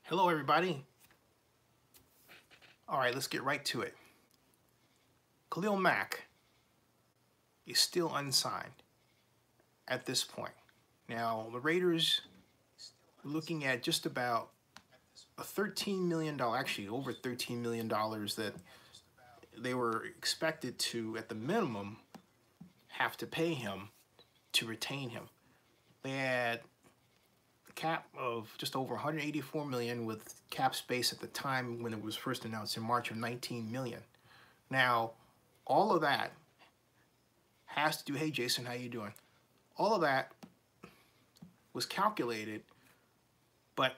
Hello, everybody. All right, let's get right to it. Khalil Mack is still unsigned at this point. Now, the Raiders are looking at just about a $13 million, actually over $13 million that they were expected to, at the minimum, have to pay him to retain him. They had a cap of just over 184 million with cap space at the time when it was first announced in March of 19 million. Now, all of that has to do, hey Jason, how you doing? All of that was calculated, but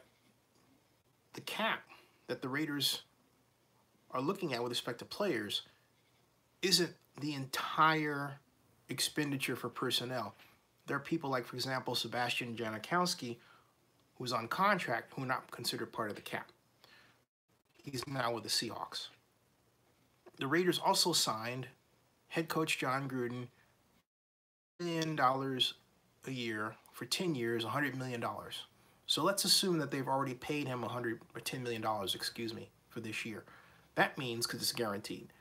the cap that the Raiders are looking at with respect to players isn't the entire expenditure for personnel. There are people like, for example, Sebastian Janikowski, who's on contract, who are not considered part of the cap. He's now with the Seahawks. The Raiders also signed head coach John Gruden $1 million a year for 10 years, $100 million. So let's assume that they've already paid him $10 million, for this year. That means, because it's guaranteed,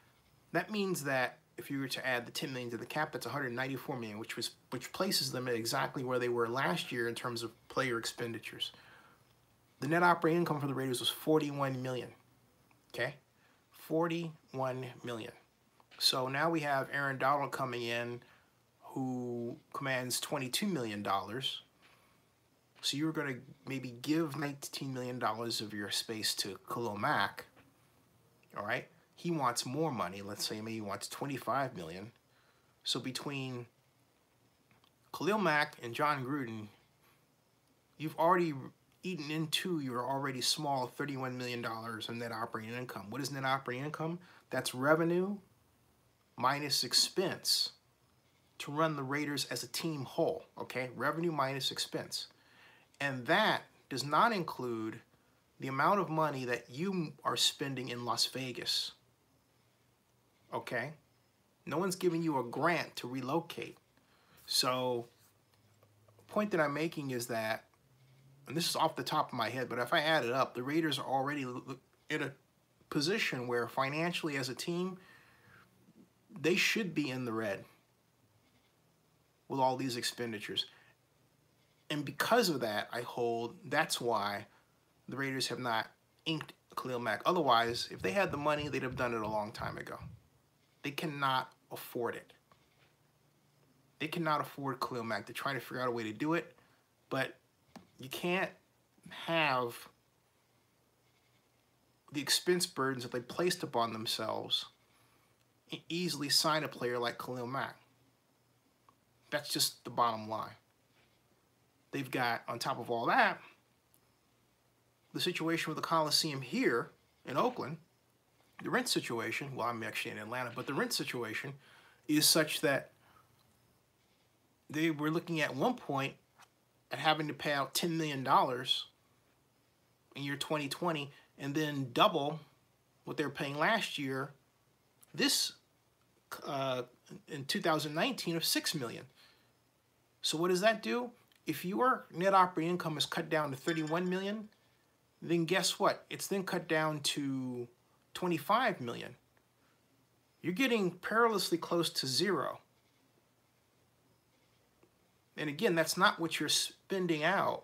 that means that if you were to add the $10 million to the cap, that's $194 million, which places them at exactly where they were last year in terms of player expenditures. The net operating income for the Raiders was $41 million. Okay, $41 million. So now we have Aaron Donald coming in, who commands $22 million. So you're going to maybe give $19 million of your space to Khalil Mack. All right. He wants more money. Let's say maybe he wants $25 million. So between Khalil Mack and John Gruden, you've already eaten into your already small $31 million in net operating income. What is net operating income? That's revenue minus expense to run the Raiders as a team whole, okay? Revenue minus expense. And that does not include the amount of money that you are spending in Las Vegas, okay? No one's giving you a grant to relocate. So the point that I'm making is that, and this is off the top of my head, but if I add it up, the Raiders are already in a position where financially as a team, they should be in the red with all these expenditures. And because of that, that's why the Raiders have not inked Khalil Mack. Otherwise, if they had the money, they'd have done it a long time ago. They cannot afford it. They cannot afford Khalil Mack. They're trying to figure out a way to do it, but you can't have the expense burdens that they placed upon themselves and easily sign a player like Khalil Mack. That's just the bottom line. They've got, on top of all that, the situation with the Coliseum here in Oakland, the rent situation, well, I'm actually in Atlanta, but the rent situation is such that they were looking at one point at having to pay out $10 million in year 2020 and then double what they were paying last year, in 2019 of $6 million. So what does that do? If your net operating income is cut down to $31 million, then guess what? It's then cut down to $25 million. You're getting perilously close to zero. And again, that's not what you're spending out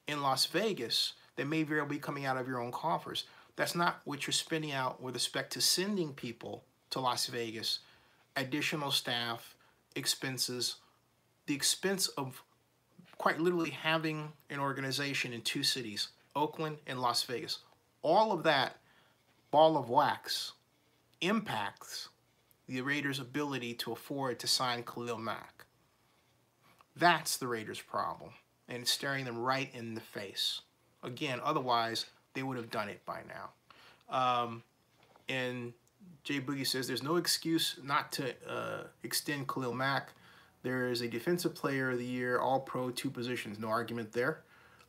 in Las Vegas that may very well be coming out of your own coffers. That's not what you're spending out with respect to sending people to Las Vegas, additional staff, expenses, the expense of quite literally having an organization in two cities, Oakland and Las Vegas. All of that ball of wax impacts the Raiders' ability to afford to sign Khalil Mack. That's the Raiders' problem, and it's staring them right in the face. Again, otherwise, they would have done it by now. And Jay Boogie says there's no excuse not to extend Khalil Mack. There is a Defensive Player of the Year, All-Pro, 2 positions. No argument there.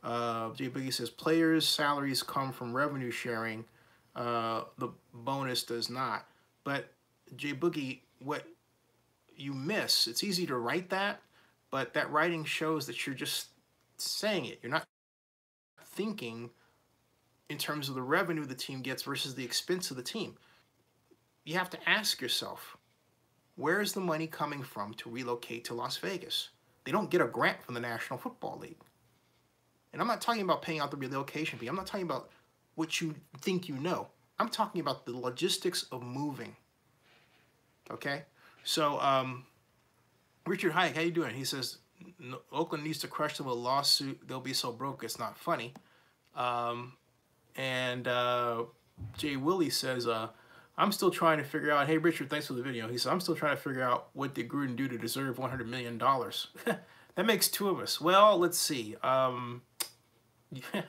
Jay Boogie says players' salaries come from revenue sharing. The bonus does not. But Jay Boogie, what you miss, it's easy to write that, but that writing shows that you're just saying it. You're not thinking in terms of the revenue the team gets versus the expense of the team. You have to ask yourself, where is the money coming from to relocate to Las Vegas? They don't get a grant from the National Football League. And I'm not talking about paying out the relocation fee. I'm not talking about what you think you know. I'm talking about the logistics of moving. Okay? So, Richard Hayek, how you doing? He says, Oakland needs to crush them with a lawsuit. They'll be so broke, it's not funny. Jay Willie says, I'm still trying to figure out, hey, Richard, thanks for the video. He said, I'm still trying to figure out what did Gruden do to deserve $100 million. That makes two of us. Well, let's see. Yeah,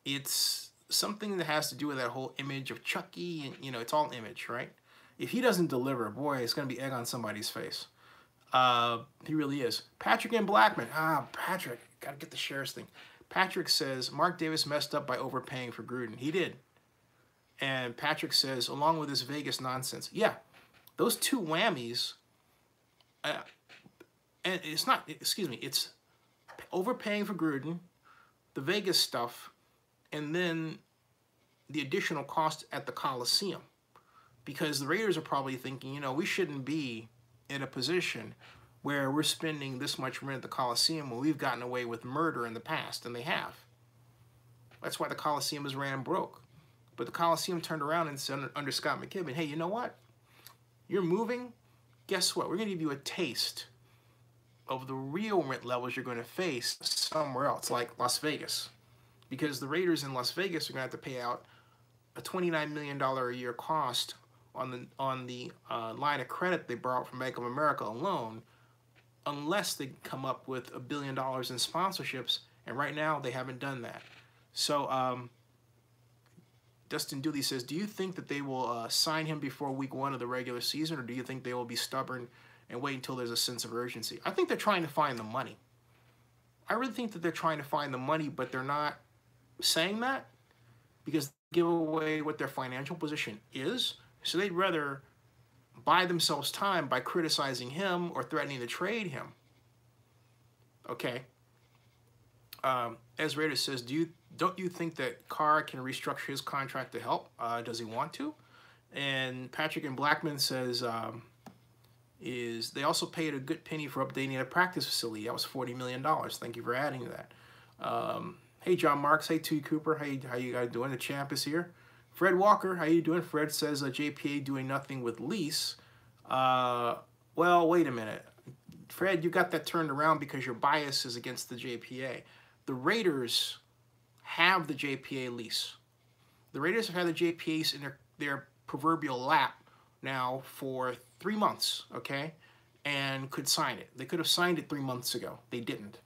it's something that has to do with that whole image of Chucky, and, you know, it's all image, right? If he doesn't deliver, boy, it's going to be egg on somebody's face. He really is. Patrick and Blackman. Patrick, got to get the shares thing. Patrick says, Mark Davis messed up by overpaying for Gruden. He did. And Patrick says, along with this Vegas nonsense. Yeah, those two whammies, and it's not, excuse me, it's overpaying for Gruden, the Vegas stuff, and then the additional cost at the Coliseum. Because the Raiders are probably thinking, you know, we shouldn't be in a position where we're spending this much rent at the Coliseum when we've gotten away with murder in the past, and they have. That's why the Coliseum is ran broke. But the Coliseum turned around and said under Scott McKibben, hey, you know what? You're moving. Guess what? We're going to give you a taste of the real rent levels you're going to face somewhere else, like Las Vegas. Because the Raiders in Las Vegas are going to have to pay out a $29 million a year cost on the line of credit they borrowed from Bank of America alone, unless they come up with $1 billion in sponsorships. And right now, they haven't done that. So, Dustin Dooley says, do you think that they will sign him before week 1 of the regular season, or do you think they will be stubborn and wait until there's a sense of urgency? I think they're trying to find the money. I really think that they're trying to find the money, but they're not saying that because they give away what their financial position is. So they'd rather buy themselves time by criticizing him or threatening to trade him. Okay. As Raiders says, don't you think that Carr can restructure his contract to help? Does he want to? And Patrick and Blackman says, they also paid a good penny for updating a practice facility. That was $40 million. Thank you for adding to that. Hey, John Marks. Hey, T. Cooper. Hey, how you guys doing? The champ is here. Fred Walker. How you doing? Fred says JPA doing nothing with lease. Well, wait a minute. Fred, you got that turned around because your bias is against the JPA. The Raiders have the JPA lease. The Raiders have had the JPAs in their proverbial lap now for 3 months, okay, and could sign it. They could have signed it 3 months ago. They didn't.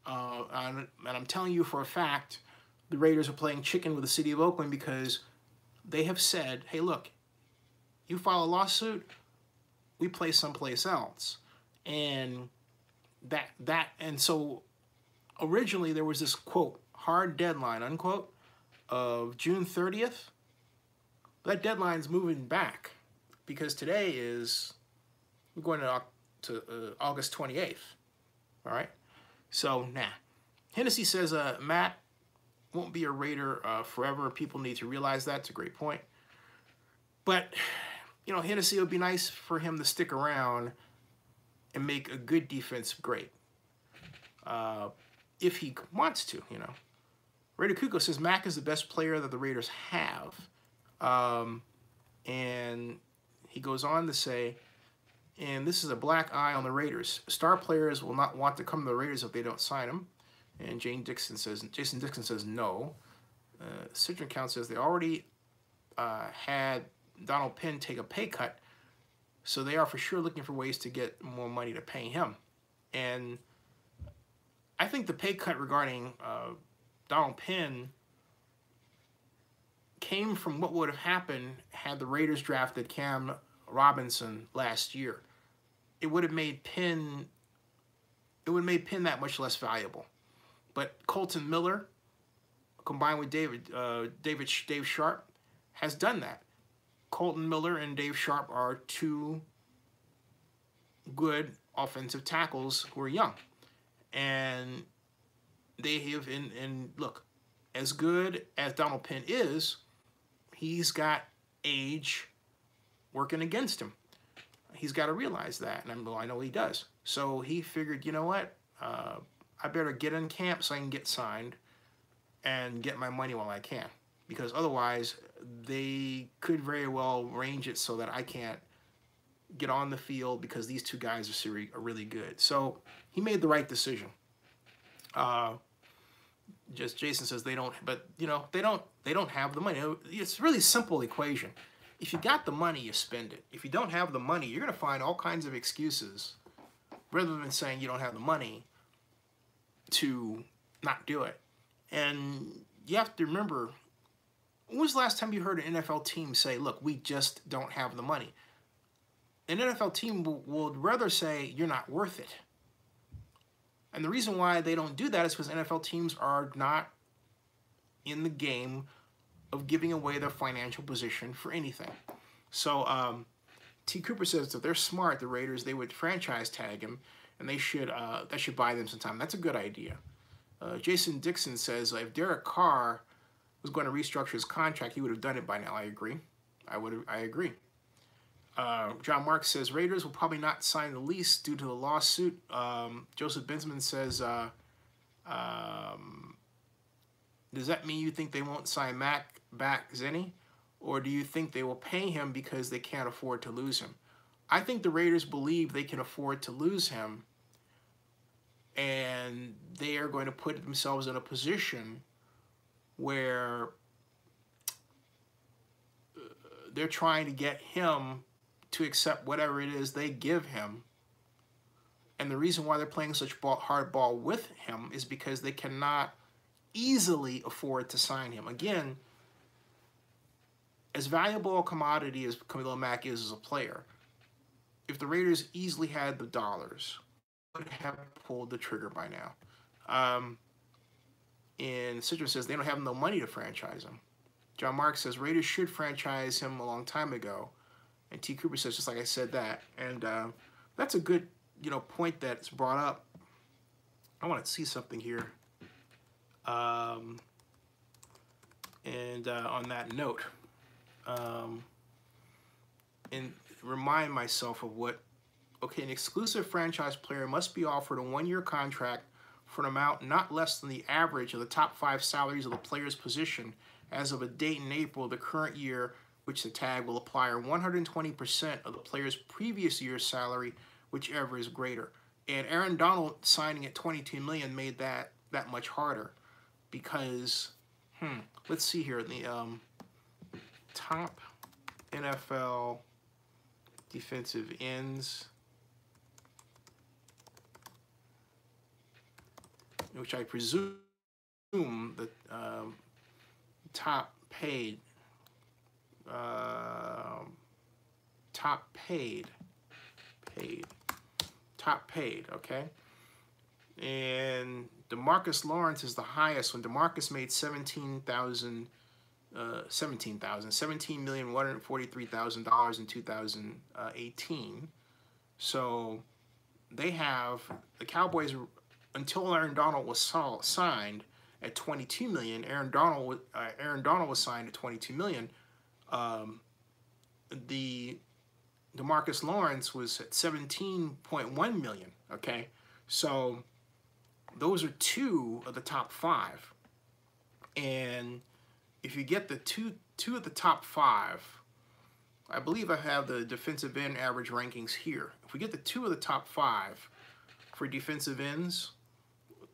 And I'm telling you for a fact, the Raiders are playing chicken with the city of Oakland because they have said, hey, look, you file a lawsuit, we play someplace else. And so originally there was this, quote, hard deadline, unquote, of June 30th. That deadline's moving back because today is, we're going to August 28th, all right? So, nah. Hennessy says, Matt won't be a Raider forever. People need to realize that. It's a great point. But, you know, Hennessy, it would be nice for him to stick around and make a good defense great. If he wants to, you know. Raider Kuko says Mack is the best player that the Raiders have. And he goes on to say, and this is a black eye on the Raiders. Star players will not want to come to the Raiders if they don't sign them. And Jason Dixon says no. Citron Count says they already had Donald Penn take a pay cut, so they are for sure looking for ways to get more money to pay him. And I think the pay cut regarding Donald Penn came from what would have happened had the Raiders drafted Cam Robinson last year. It would have made Penn that much less valuable. But Colton Miller, combined with Dave Sharp, has done that. Colton Miller and Dave Sharp are two good offensive tackles who are young. And they have, and look, as good as Donald Penn is, he's got age working against him. He's got to realize that, and I know he does. So he figured, you know what? I better get in camp so I can get signed and get my money while I can, because otherwise they could very well arrange it so that I can't get on the field because these two guys are really good. So he made the right decision. Just Jason says they don't, but you know they don't have the money. It's a really simple equation. If you got the money, you spend it. If you don't have the money, you're going to find all kinds of excuses, rather than saying you don't have the money, to not do it. And you have to remember, when was the last time you heard an NFL team say, look, we just don't have the money? An NFL team would rather say, you're not worth it. And the reason why they don't do that is because NFL teams are not in the game of giving away their financial position for anything. So T. Cooper says if they're smart, the Raiders, they would franchise tag him, and they should that should buy them some time. That's a good idea. Jason Dixon says if Derek Carr was going to restructure his contract, he would have done it by now. I agree. I agree. John Mark says Raiders will probably not sign the lease due to the lawsuit. Joseph Bensman says, does that mean you think they won't sign Mack back, Zenny? Or do you think they will pay him because they can't afford to lose him? I think the Raiders believe they can afford to lose him, and they are going to put themselves in a position where they're trying to get him to accept whatever it is they give him. And the reason why they're playing such hardball with him is because they cannot easily afford to sign him. Again, as valuable a commodity as Khalil Mack is as a player, if the Raiders easily had the dollars, they would have pulled the trigger by now. And Citrus says they don't have no money to franchise him. John Mark says Raiders should franchise him a long time ago. And T. Cooper says, just like I said that. And that's a good, point that's brought up. I want to see something here. And on that note, and remind myself of what, an exclusive franchise player must be offered a one-year contract for an amount not less than the average of the top 5 salaries of the player's position as of a date in April of the current year, which the tag will apply, or 120% of the player's previous year's salary, whichever is greater. And Aaron Donald signing at $22 million made that much harder, because, let's see here, the top NFL defensive ends, which I presume the top paid, okay? And Demarcus Lawrence is the highest when Demarcus made $17,143,000 in 2018. So they have, the Cowboys, until Aaron Donald was signed at $22 million, Aaron Donald was signed at $22 million. The Demarcus Lawrence was at $17.1 million. Okay, so those are 2 of the top 5, and if you get the two of the top 5, I believe I have the defensive end average rankings here. If we get the 2 of the top 5 for defensive ends,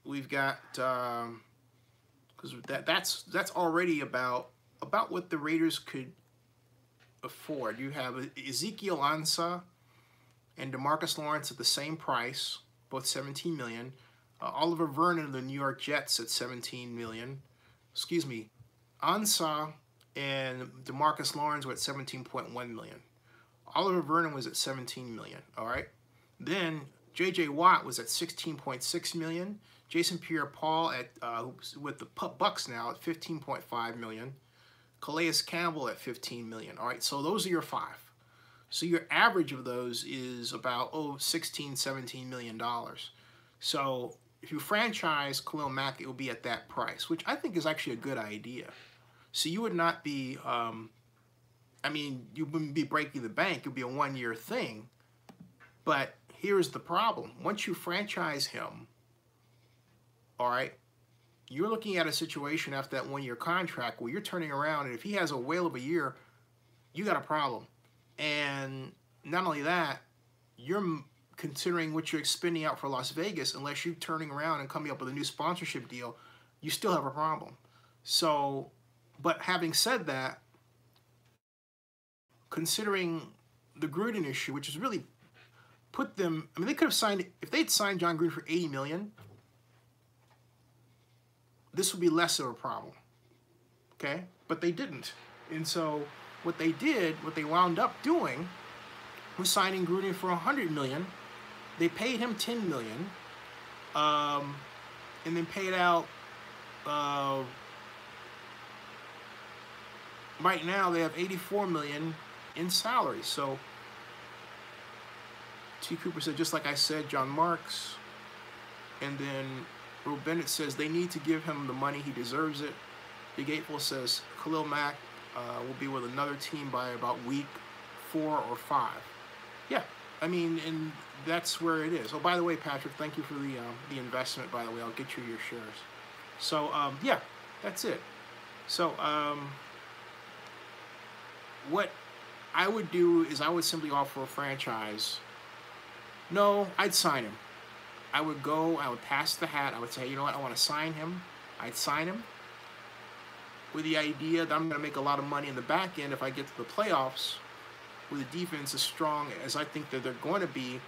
we've got because that's already about what the Raiders could afford. You have Ezekiel Ansah and Demarcus Lawrence at the same price, both $17 million. Oliver Vernon of the New York Jets at $17 million. Excuse me, Ansah and Demarcus Lawrence were at $17.1 million. Oliver Vernon was at $17 million. All right. Then J.J. Watt was at $16.6 million. Jason Pierre-Paul at with the Bucks now at $15.5 million. Calais Campbell at $15 million. All right, so those are your 5. So your average of those is about $16, $17 million. So if you franchise Khalil Mack, it will be at that price, which I think is actually a good idea. So you would not be, I mean, you wouldn't be breaking the bank. It would be a one-year thing. But here's the problem. Once you franchise him, all right, you're looking at a situation after that one-year contract where you're turning around, and if he has a whale of a year, you got a problem. And not only that, you're considering what you're expending out for Las Vegas, unless you're turning around and coming up with a new sponsorship deal, you still have a problem. So, but having said that, considering the Gruden issue, which has really put them, I mean, they could have signed, if they'd signed John Gruden for $80 million, this would be less of a problem, okay? But they didn't. And so what they did, what they wound up doing, was signing Gruden for $100 million. They paid him $10 million, and then paid out, right now they have $84 million in salary. So T. Cooper said, just like I said, John Marks. And then Will Bennett says they need to give him the money, he deserves it. Big April says Khalil Mack will be with another team by about week 4 or 5. Yeah, I mean, and that's where it is. Oh, by the way, Patrick, thank you for the investment, by the way. I'll get you your shares. So, yeah, that's it. So, what I would do is I would simply offer a franchise. No, I'd sign him. I would go, I would pass the hat. I would say, you know what, I want to sign him. I'd sign him with the idea that I'm going to make a lot of money in the back end if I get to the playoffs with a defense as strong as I think that they're going to be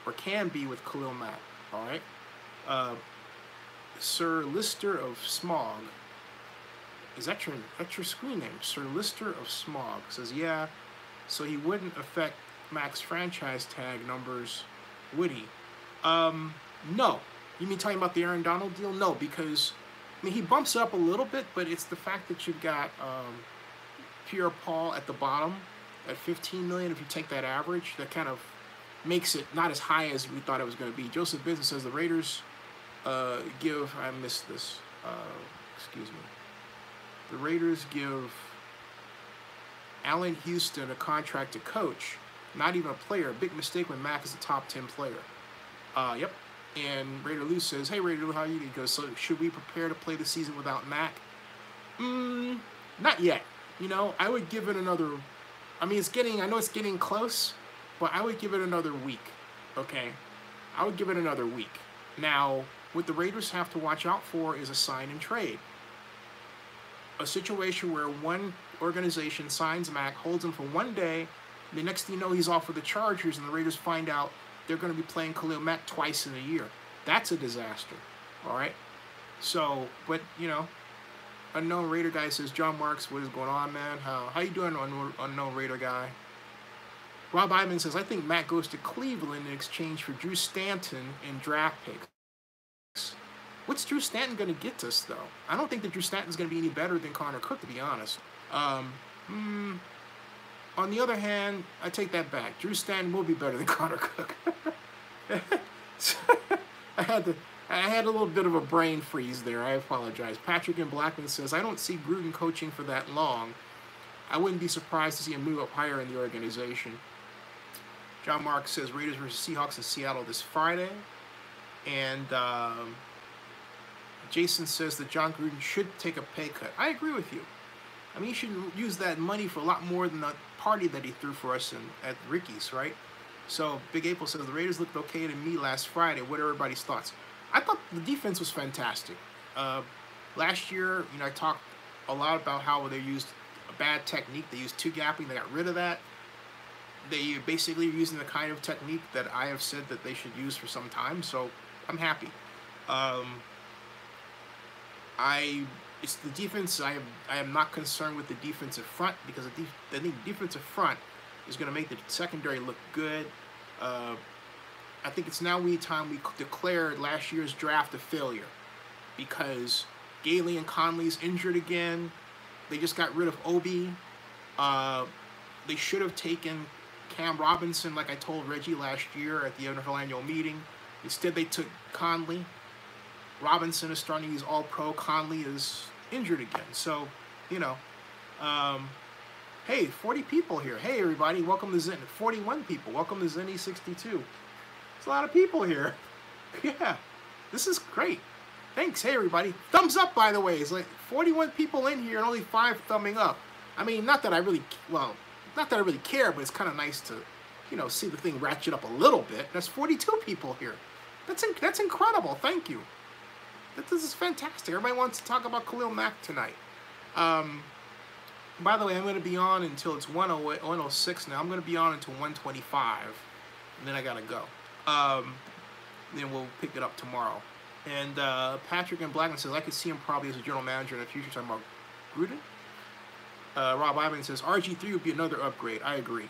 or can be with Khalil Mack. All right? Sir Lister of Smog. Is that your screen name? Sir Lister of Smog says, yeah, so he wouldn't affect Mack's franchise tag numbers, would he? No. You mean talking about the Aaron Donald deal? No, because, I mean, he bumps up a little bit, but it's the fact that you've got Pierre Paul at the bottom at $15 million. If you take that average, that kind of makes it not as high as we thought it was going to be. Joseph Business says the Raiders give, I missed this, excuse me. The Raiders give Allen Houston a contract to coach, not even a player. A big mistake when Mack is a top 10 player. Yep. And Raider Lou says, hey, Raider Lou, how are you? He goes, so should we prepare to play the season without Mack? Not yet. You know, I would give it another, I mean, I know it's getting close, but I would give it another week, okay? I would give it another week. Now, what the Raiders have to watch out for is a sign and trade. A situation where one organization signs Mack, holds him for one day, the next thing you know, he's off with the Chargers, and the Raiders find out they're going to be playing Khalil Mack twice in a year. That's a disaster, all right? So, but, you know, Unknown Raider guy says, John Marks, what is going on, man? How you doing, Unknown Raider guy? Rob Ivan says, I think Mack goes to Cleveland in exchange for Drew Stanton and draft picks. What's Drew Stanton going to get us, though? I don't think that Drew Stanton's going to be any better than Connor Cook, to be honest. On the other hand, I take that back. Drew Stanton will be better than Connor Cook. I had a little bit of a brain freeze there. I apologize. Patrick in Blackman says, I don't see Gruden coaching for that long. I wouldn't be surprised to see him move up higher in the organization. John Mark says, Raiders versus Seahawks in Seattle this Friday. And Jason says that John Gruden should take a pay cut. I agree with you. I mean, he should use that money for a lot more than the party that he threw for us at Ricky's, right? So Big April says the Raiders looked okay to me last Friday. What are everybody's thoughts? I thought the defense was fantastic. Last year, you know, I talked a lot about how they used a bad technique. They used two gapping. They got rid of that. They basically are using the kind of technique that I have said that they should use for some time. So I'm happy. It's the defense. I am not concerned with the defensive front because I think the defensive front is going to make the secondary look good. I think it's now time we declare last year's draft a failure because Gailey and Conley's injured again. They just got rid of Obi. They should have taken Cam Robinson like I told Reggie last year at the NFL annual meeting. Instead, they took Conley. Robinson is starting to use all-pro. Conley is injured again. So, you know, hey, 40 people here. Hey, everybody, welcome to Zen. 41 people. Welcome to Zenny62. There's a lot of people here. Yeah, this is great. Thanks. Hey, everybody. Thumbs up, by the way. It's like 41 people in here and only 5 thumbing up. I mean, not that I really care, but it's kind of nice to, you know, see the thing ratchet up a little bit. There's 42 people here. That's incredible. Thank you. This is fantastic. Everybody wants to talk about Khalil Mack tonight. By the way, I'm going to be on until it's 106 now. I'm going to be on until 125, and then I got to go. Then we'll pick it up tomorrow. And Patrick and Blackman says, I could see him probably as a general manager in the future, talking about Gruden. Rob Ivan says, RG3 would be another upgrade. I agree.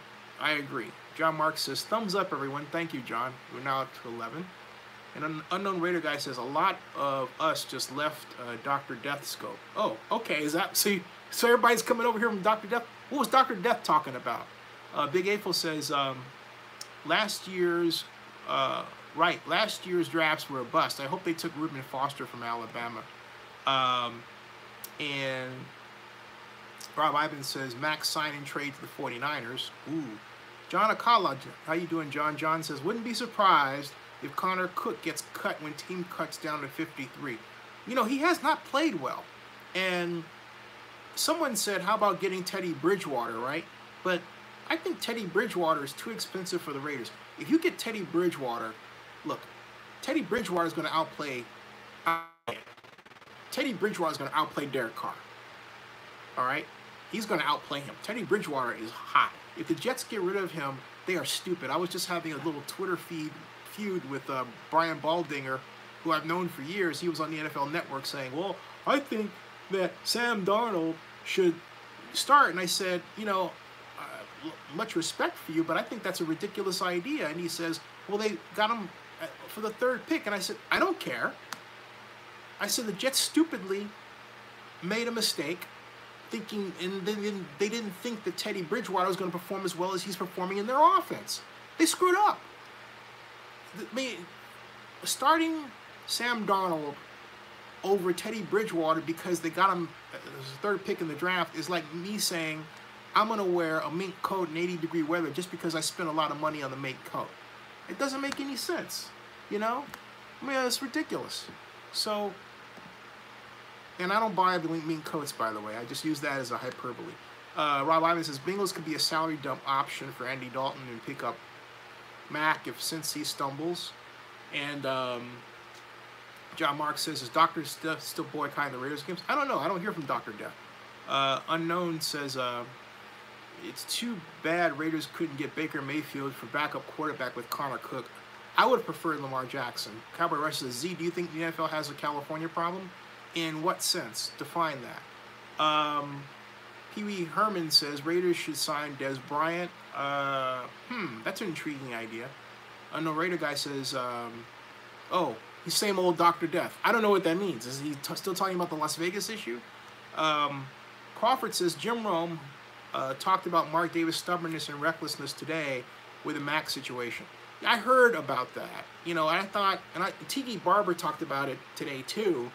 John Mark says, thumbs up, everyone. Thank you, John. We're now up to 11. And an Unknown Raider guy says, a lot of us just left Dr. Death Scope. Oh, okay. Is that so everybody's coming over here from Dr. Death? What was Dr. Death talking about? Big April says, last year's drafts were a bust. I hope they took Reuben Foster from Alabama. And Rob Ivan says, Max sign and trade to the 49ers. Ooh. John Akala, how you doing, John? John says, wouldn't be surprised if Connor Cook gets cut when team cuts down to 53. You know, he has not played well. And someone said, how about getting Teddy Bridgewater, right? But I think Teddy Bridgewater is too expensive for the Raiders. If you get Teddy Bridgewater, look, Teddy Bridgewater is going to outplay Derek Carr. All right? He's going to outplay him. Teddy Bridgewater is hot. If the Jets get rid of him, they are stupid. I was just having a little Twitter feud with Brian Baldinger, who I've known for years. He was on the NFL Network saying, well, I think that Sam Darnold should start. And I said, you know, much respect for you, but I think that's a ridiculous idea. And he says, well, they got him for the 3rd pick. And I said, I don't care. I said, the Jets stupidly made a mistake thinking, and they didn't think that Teddy Bridgewater was going to perform as well as he's performing in their offense. They screwed up. Starting Sam Darnold over Teddy Bridgewater because they got him as a 3rd pick in the draft is like me saying, I'm going to wear a mink coat in 80-degree weather just because I spent a lot of money on the mink coat. It doesn't make any sense, you know? I mean, it's ridiculous. So, and I don't buy mink coats, by the way. I just use that as a hyperbole. Rob Ivan says, Bengals could be a salary dump option for Andy Dalton and pick up Mack since he stumbles. And John Mark says, is Dr. Death still boycotting the Raiders games? I don't know. I don't hear from Dr. Death. Unknown says, it's too bad Raiders couldn't get Baker Mayfield for backup quarterback with Connor Cook. I would have preferred Lamar Jackson. Cowboy Rush says, Z, do you think the NFL has a California problem? In what sense? Define that. Pee Wee Herman says, Raiders should sign Des Bryant. That's an intriguing idea. No Raider guy says, oh, he's same old Dr. Death. I don't know what that means. Is he still talking about the Las Vegas issue? Crawford says, Jim Rome talked about Mark Davis' stubbornness and recklessness today with the Mack situation. I heard about that. You know, I thought, Tiki Barber talked about it today too,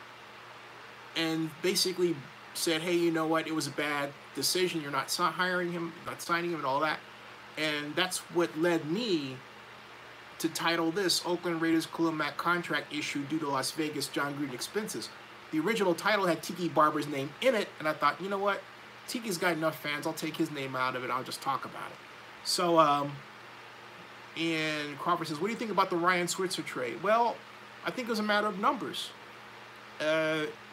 and basically said, hey, you know what, it was a bad decision. You're not hiring him, not signing him and all that. And that's what led me to title this Oakland Raiders Khalil Mack contract issue due to Las Vegas John Gruden expenses. The original title had Tiki Barber's name in it, and I thought, you know what, Tiki's got enough fans, I'll take his name out of it, I'll just talk about it. So, and Crawford says, what do you think about the Ryan Switzer trade? Well, I think it was a matter of numbers.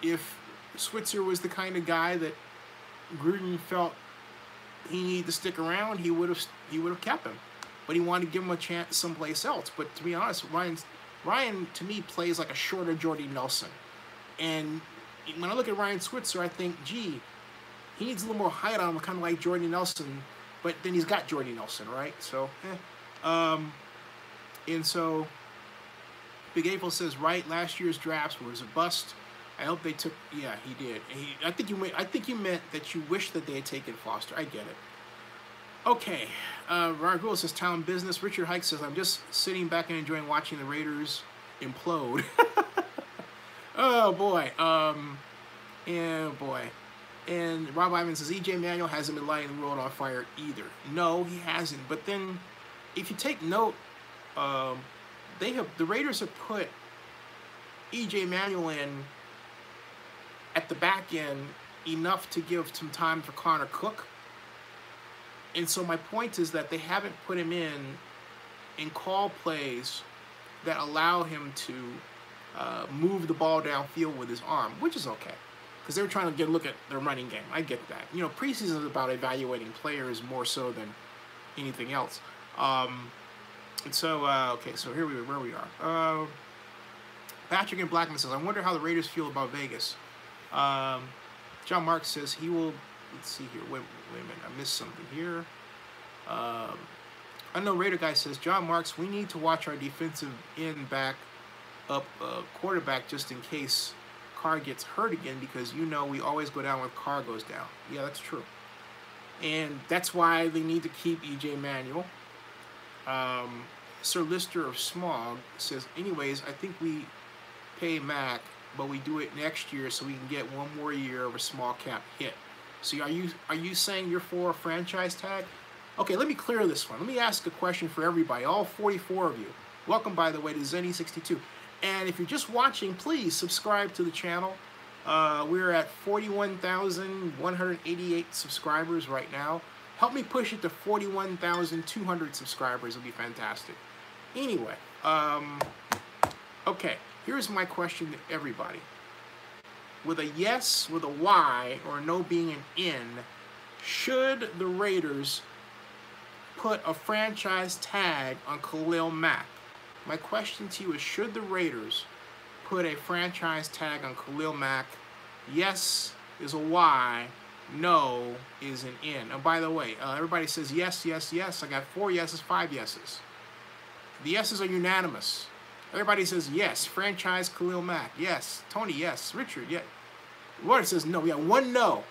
If Switzer was the kind of guy that Gruden felt he needed to stick around, he would have kept him. But he wanted to give him a chance someplace else. But to be honest, Ryan to me plays like a shorter Jordy Nelson. And when I look at Ryan Switzer, I think, gee, he needs a little more height on him, kind of like Jordy Nelson. But then he's got Jordy Nelson, right? So, and so Big April says, right, last year's drafts was a bust. I hope they took, yeah, he did. I think you meant that you wish that they had taken Foster. I get it. Okay, Ragul says, town business. Richard Hike says, I'm just sitting back and enjoying watching the Raiders implode. Oh boy. Yeah, boy. And Rob Ivan says EJ Manuel hasn't been lighting the world on fire either. No, he hasn't. But then, if you take note, the Raiders have put EJ Manuel in at the back end enough to give some time for Connor Cook. And so my point is that they haven't put him in call plays that allow him to move the ball downfield with his arm, which is okay. Because they were trying to get a look at their running game. I get that. You know, preseason is about evaluating players more so than anything else. And so, okay, so where we are. Patrick and Blackman says, I wonder how the Raiders feel about Vegas. John Marks says he will, let's see here, wait a minute, I missed something here. Unknown Raider guy says, John Marks, we need to watch our defensive end back up quarterback just in case Carr gets hurt again, because you know we always go down when Carr goes down. Yeah, that's true. And that's why they need to keep EJ Manuel. Sir Lister of Smog says, anyways, I think we pay Mack, but we do it next year so we can get one more year of a small cap hit. So are you saying you're for a franchise tag? Okay, let me clear this one. Let me ask a question for everybody, all 44 of you. Welcome, by the way, to Zenny62. And if you're just watching, please subscribe to the channel. We're at 41,188 subscribers right now. Help me push it to 41,200 subscribers. It'll be fantastic. Anyway, okay, here's my question to everybody. With a yes, with a Y, or a no being an N, should the Raiders put a franchise tag on Khalil Mack? My question to you is, should the Raiders put a franchise tag on Khalil Mack? Yes is a Y, no is an N. And by the way, everybody says yes, yes, yes. I got 4 yeses, 5 yeses. The yeses are unanimous. Everybody says yes. Franchise Khalil Mack. Yes. Tony, yes. Richard, yes. Roy says no. We got 1 no.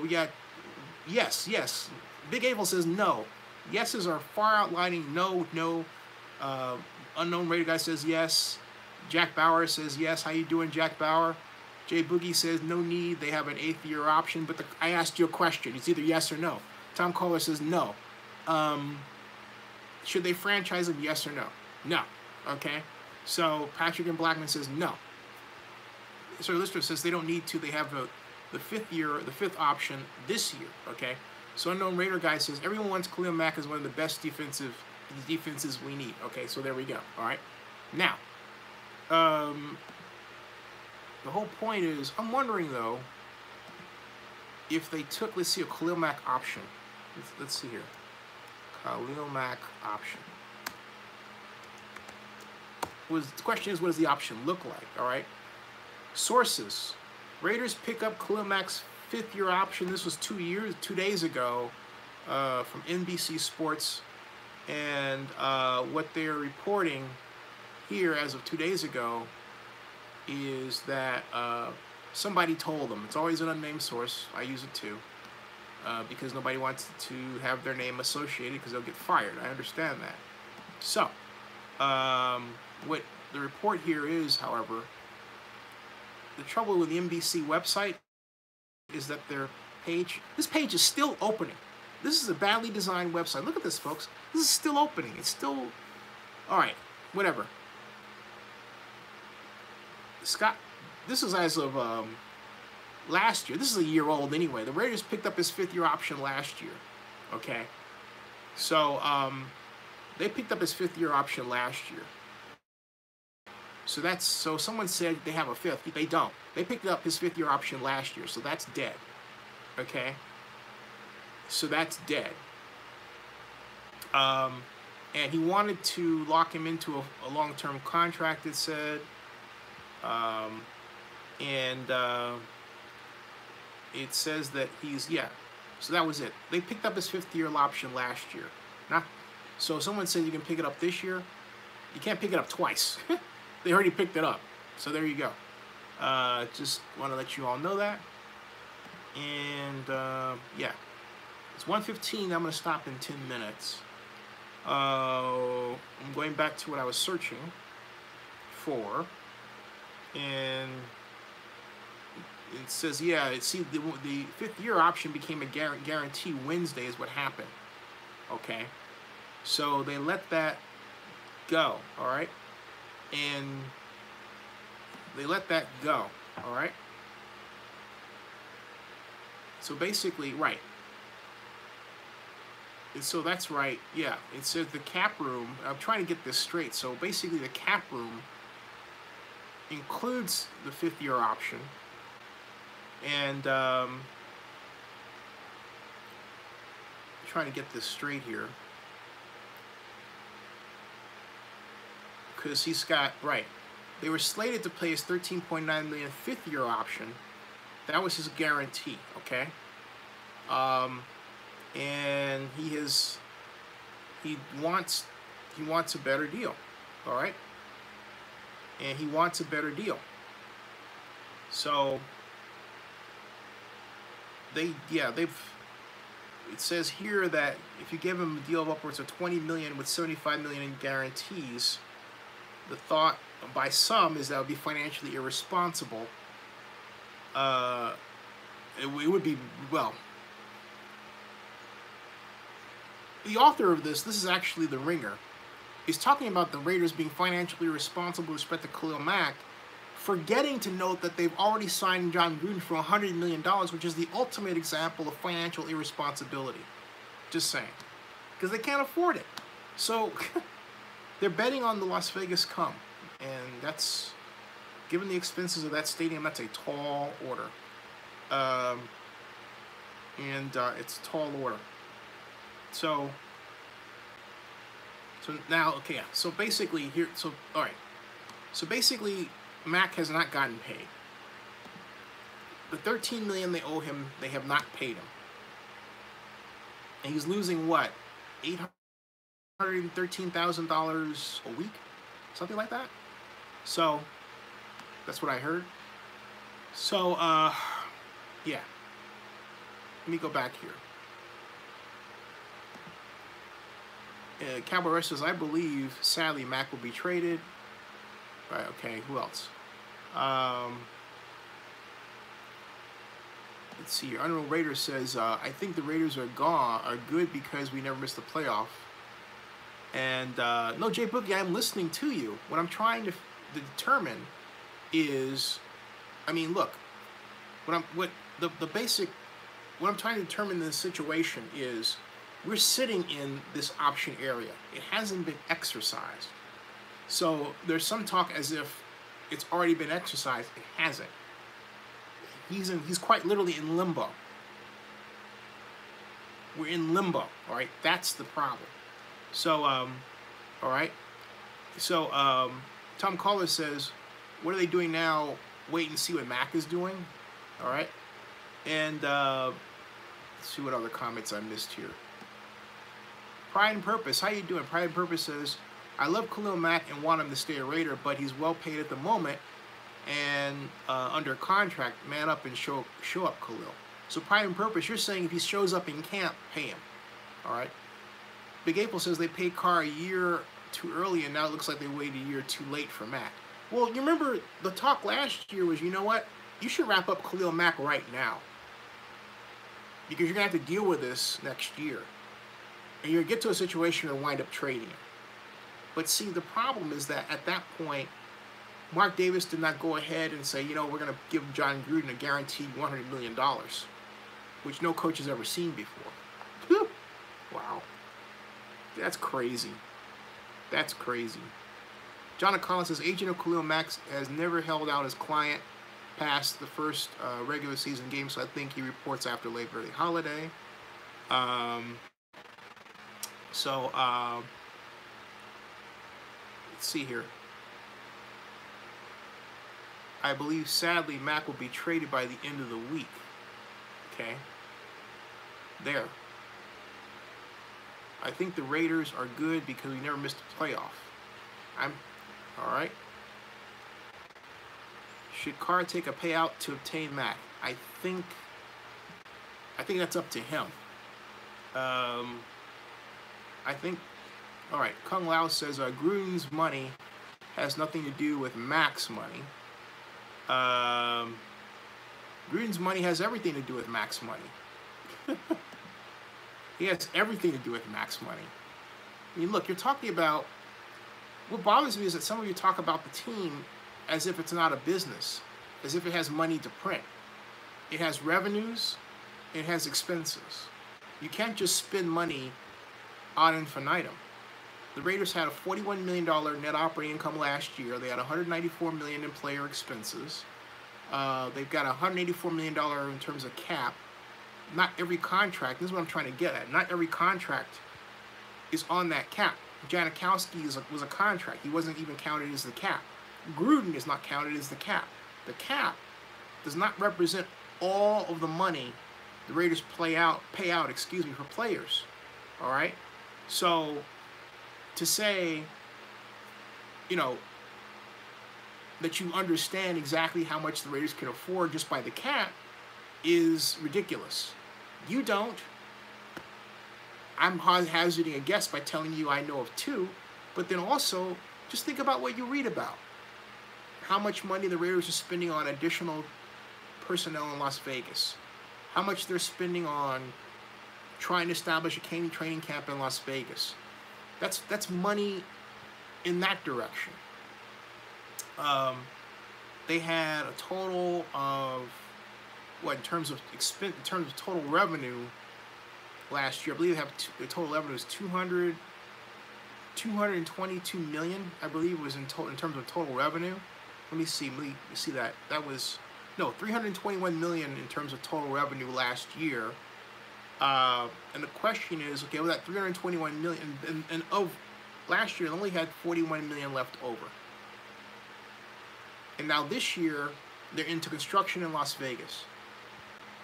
We got yes, yes. Big Abel says no. Yeses are far outlining no, no. Unknown Raider guy says yes. Jack Bauer says yes. How you doing, Jack Bauer? Jay Boogie says no need. They have an 8th year option. But I asked you a question. It's either yes or no. Tom Kohler says no. Should they franchise him? Yes or no? No. Okay. So Patrick and Blackman says no. So Lister says they don't need to. They have the 5th option this year. Okay. So Unknown Raider guy says everyone wants Khalil Mack as one of the best defenses we need. Okay. So there we go. All right. Now, the whole point is, I'm wondering though, if they took, let's see, a Khalil Mack option. Let's see here. Khalil Mack option. The question is, what does the option look like? All right. Sources: Raiders pick up Khalil Mack's 5th year option. This was 2 days ago, from NBC Sports, and what they're reporting here as of 2 days ago is that somebody told them. It's always an unnamed source. I use it too, because nobody wants to have their name associated because they'll get fired. I understand that. So, what the report here is, however, the trouble with the NBC website is that this page is still opening. This is a badly designed website. Look at this, folks. This is still opening. It's still, all right, whatever. Scott, this is as of last year. This is a year old anyway. The Raiders picked up his 5th year option last year. Okay. So, they picked up his 5th year option last year. So someone said they have a 5th. They don't. They picked up his 5th year option last year. So that's dead. Okay. So that's dead. And he wanted to lock him into a long-term contract, it said. It says that so that was it. They picked up his 5th year option last year. So someone said you can pick it up this year. You can't pick it up twice. They already picked it up. So there you go. Just want to let you all know that. And yeah, it's 1:15. I'm going to stop in 10 minutes. I'm going back to what I was searching for. And it says, yeah, the 5th-year option became a guarantee Wednesday is what happened. Okay. So they let that go, all right? And they let that go, all right? So basically, right. And so that's right, yeah. It says the cap room, I'm trying to get this straight. So basically the cap room includes the 5th-year option. And trying to get this straight here. Because he's got, right. They were slated to pay his $13.9 million 5th-year option. That was his guarantee, okay? And he wants a better deal, all right? And he wants a better deal. So it says here that if you give him a deal of upwards of $20 million with $75 million in guarantees, the thought by some is that would be financially irresponsible. It would be, well, the author of this is actually The Ringer. He's talking about the Raiders being financially responsible with respect to Khalil Mack, forgetting to note that they've already signed John Gruden for $100 million, which is the ultimate example of financial irresponsibility. Just saying. Because they can't afford it. So they're betting on the Las Vegas come. And that's, given the expenses of that stadium, that's a tall order. It's a tall order. So now, okay, yeah. So basically all right. So basically, Mack has not gotten paid. The $13 million they owe him, they have not paid him. And he's losing what? $813,000 a week? Something like that? So, that's what I heard. So, yeah. Let me go back here. Cowboy Rush says, I believe, sadly, Mack will be traded. Right, okay, who else? Let's see here. Unreal Raider says, I think the Raiders are good because we never missed the playoff. And, no, Jay Boogie, I'm listening to you. What I'm trying to determine is, I mean, look, what I'm trying to determine in this situation is, we're sitting in this option area. It hasn't been exercised. So there's some talk as if it's already been exercised. It hasn't. He's quite literally in limbo. We're in limbo, all right? That's the problem. So, all right? So, Tom Caller says, what are they doing now? Wait and see what Mack is doing, all right? And let's see what other comments I missed here. Pride and Purpose, how you doing? Pride and Purpose says, I love Khalil Mack and want him to stay a Raider, but he's well paid at the moment and under contract. Man up and show up, Khalil. So Pride and Purpose, you're saying if he shows up in camp, pay him. All right. Big April says they paid Carr a year too early, and now it looks like they waited a year too late for Mack. Well, you remember the talk last year was, you know what? You should wrap up Khalil Mack right now, because you're going to have to deal with this next year. And you're going to get to a situation where you wind up trading him. But see, the problem is that at that point, Mark Davis did not go ahead and say, you know, we're going to give John Gruden a guaranteed $100 million, which no coach has ever seen before. Whew. Wow. That's crazy. That's crazy. John Collins says, agent of Khalil Mack has never held out his client past the first regular season game, so I think he reports after Labor Day holiday. Let's see here. I believe, sadly, Mack will be traded by the end of the week. Okay. There. I think the Raiders are good because we never missed a playoff. All right. Should Carr take a payout to obtain Mack? I think that's up to him. All right. Kung Lao says Gruden's money has nothing to do with Mack's money. Gruden's money has everything to do with Mack's money. He has everything to do with Mack's money. I mean, look, you're talking about, what bothers me is that some of you talk about the team as if it's not a business, as if it has money to print. It has revenues, it has expenses. You can't just spend money ad infinitum. The Raiders had a $41 million net operating income last year. They had $194 million in player expenses. They've got $184 million in terms of cap. Not every contract, this is what I'm trying to get at, not every contract is on that cap. Janikowski was a contract. He wasn't even counted as the cap. Gruden is not counted as the cap. The cap does not represent all of the money the Raiders pay out, for players. All right? So to say, you know, that you understand exactly how much the Raiders can afford just by the cap is ridiculous. You don't. I'm hazarding a guess by telling you I know of two, but then also just think about what you read about. How much money the Raiders are spending on additional personnel in Las Vegas. How much they're spending on trying to establish a training camp in Las Vegas. That's money in that direction. They had a total of, what, in terms of total revenue last year, I believe the total revenue was 222 million, I believe, was in terms of total revenue. Let me see that. That was, no, 321 million in terms of total revenue last year. And the question is, okay, well, that 321 million, and of last year, they only had 41 million left over. And now this year, they're into construction in Las Vegas.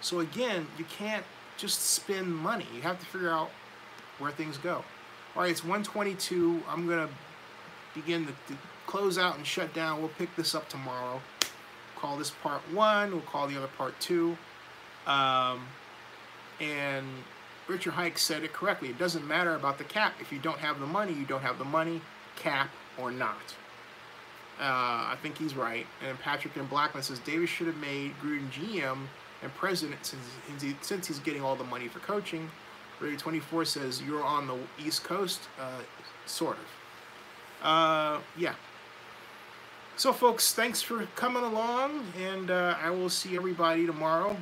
So again, you can't just spend money. You have to figure out where things go. All right, it's 1:22. I'm going to begin to close out and shut down. We'll pick this up tomorrow. Call this part 1. We'll call the other part 2. And Richard Hike said it correctly. It doesn't matter about the cap. If you don't have the money, you don't have the money, cap or not. I think he's right. And Patrick and Blackman says Davis should have made Gruden GM and president since he's getting all the money for coaching. Radio 24 says you're on the East Coast, sort of. Yeah. So, folks, thanks for coming along, and I will see everybody tomorrow.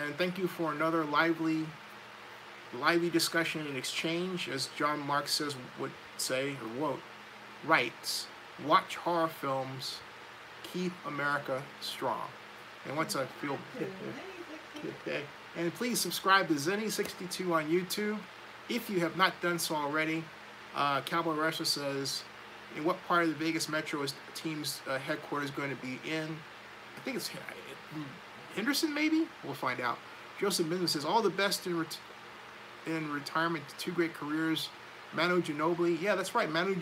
And thank you for another lively discussion and exchange, as John Marks would say, or writes. Watch horror films, keep America strong. And once I feel okay, and please subscribe to Zenny62 on YouTube if you have not done so already. Cowboy Russia says, in what part of the Vegas Metro is the team's headquarters going to be in? I think it's Henderson, maybe? We'll find out. Joseph Benson says, all the best in retirement, 2 great careers. Manu Ginobili, yeah, that's right. Manu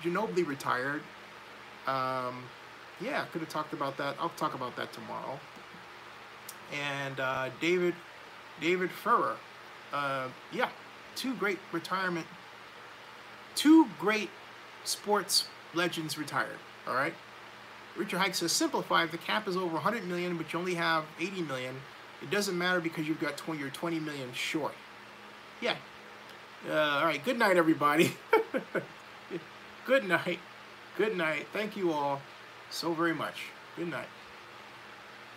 Ginobili retired. Yeah, could have talked about that. I'll talk about that tomorrow. And David Furrer, yeah, 2 great retirement. 2 great sports legends retired. All right. Richard Hike says, simplify. If the cap is over 100 million, but you only have 80 million, it doesn't matter because you've got you're 20 million short. Yeah. All right. Good night, everybody. Good night. Good night. Thank you all so very much. Good night.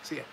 See ya.